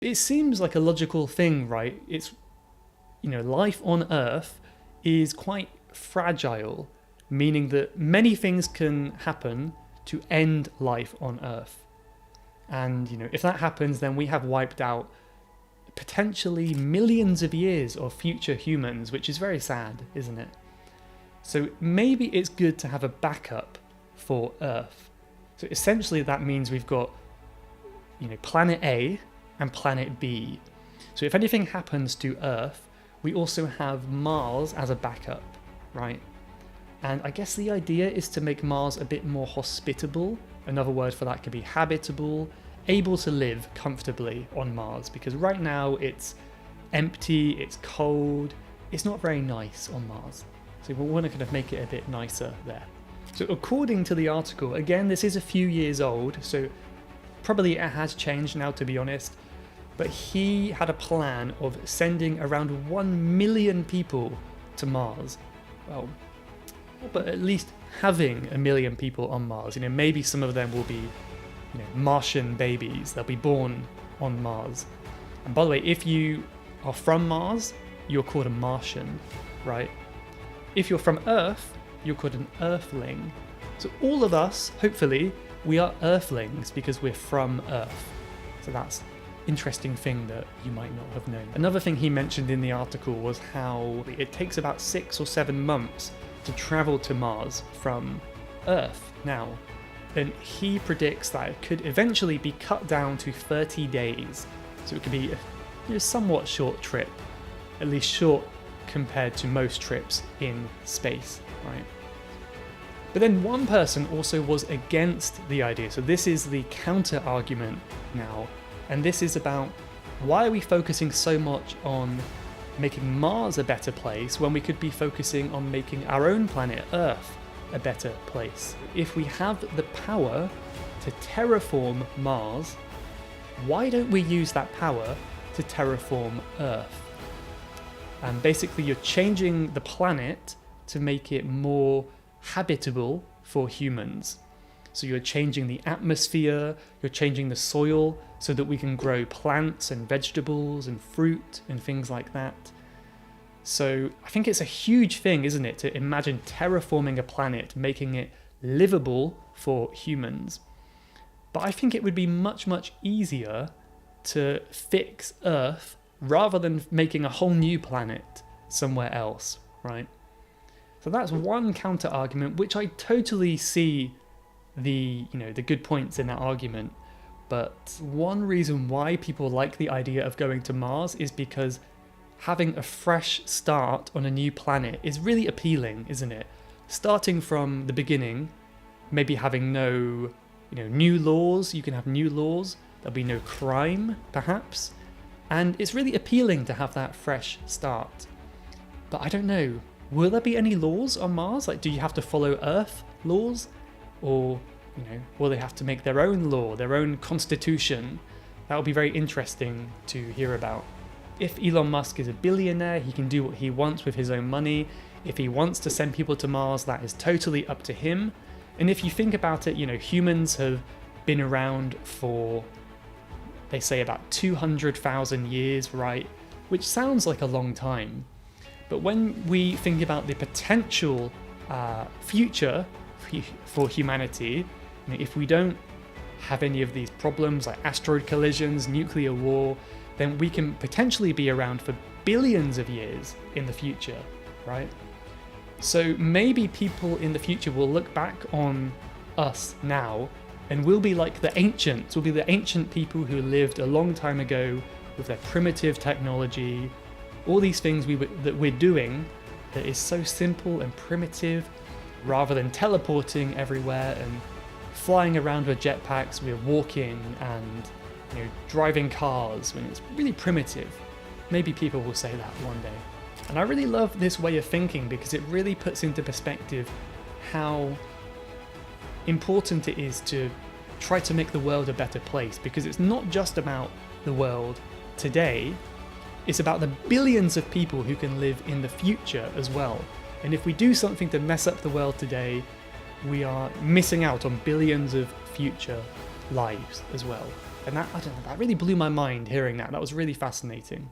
It seems like a logical thing, right? Life on Earth is quite fragile, meaning that many things can happen to end life on Earth. And, if that happens, then we have wiped out potentially millions of years of future humans, which is very sad, isn't it? So maybe it's good to have a backup for Earth. So essentially that means we've got, planet A and planet B. So if anything happens to Earth, we also have Mars as a backup, right? And I guess the idea is to make Mars a bit more hospitable. Another word for that could be habitable, able to live comfortably on Mars, because right now it's empty, it's cold, it's not very nice on Mars. So we want to kind of make it a bit nicer there. So according to the article, again, this is a few years old, so probably it has changed now, to be honest, but he had a plan of sending around 1 million people to Mars. Well, but at least having 1 million people on Mars. Maybe some of them will be, Martian babies. They'll be born on Mars. And by the way, if you are from Mars, you're called a Martian, right? If you're from Earth, you're called an Earthling. So all of us, hopefully, we are Earthlings because we're from Earth. So that's interesting thing that you might not have known. Another thing he mentioned in the article was how it takes about 6 or 7 months to travel to Mars from Earth now. And he predicts that it could eventually be cut down to 30 days. So it could be a somewhat short trip, at least short compared to most trips in space, right? But then one person also was against the idea. So this is the counter argument now. And this is about why are we focusing so much on making Mars a better place when we could be focusing on making our own planet, Earth, a better place? If we have the power to terraform Mars, why don't we use that power to terraform Earth? And basically you're changing the planet to make it more habitable for humans. So you're changing the atmosphere, you're changing the soil so that we can grow plants and vegetables and fruit and things like that. So I think it's a huge thing, isn't it, to imagine terraforming a planet, making it livable for humans. But I think it would be much, much easier to fix Earth rather than making a whole new planet somewhere else, right? So that's one counter argument, which I totally see the good points in that argument. But one reason why people like the idea of going to Mars is because having a fresh start on a new planet is really appealing, isn't it? Starting from the beginning, maybe having no, new laws. You can have new laws. There'll be no crime, perhaps. And it's really appealing to have that fresh start. But I don't know, will there be any laws on Mars? Like, do you have to follow Earth laws? Or, will they have to make their own law, their own constitution? That would be very interesting to hear about. If Elon Musk is a billionaire, he can do what he wants with his own money. If he wants to send people to Mars, that is totally up to him. And if you think about it, humans have been around for, they say, about 200,000 years, right? Which sounds like a long time. But when we think about the potential future for humanity, if we don't have any of these problems like asteroid collisions, nuclear war, then we can potentially be around for billions of years in the future, right? So maybe people in the future will look back on us now and we'll be like the ancients, we'll be the ancient people who lived a long time ago with their primitive technology, all these things that we're doing that is so simple and primitive. Rather than teleporting everywhere and flying around with jetpacks, we're walking and driving cars when it's really primitive. Maybe people will say that one day. And I really love this way of thinking because it really puts into perspective how important it is to try to make the world a better place, because it's not just about the world today, it's about the billions of people who can live in the future as well. And if we do something to mess up the world today, we are missing out on billions of future lives as well. And that, I don't know, that really blew my mind hearing that. That was really fascinating.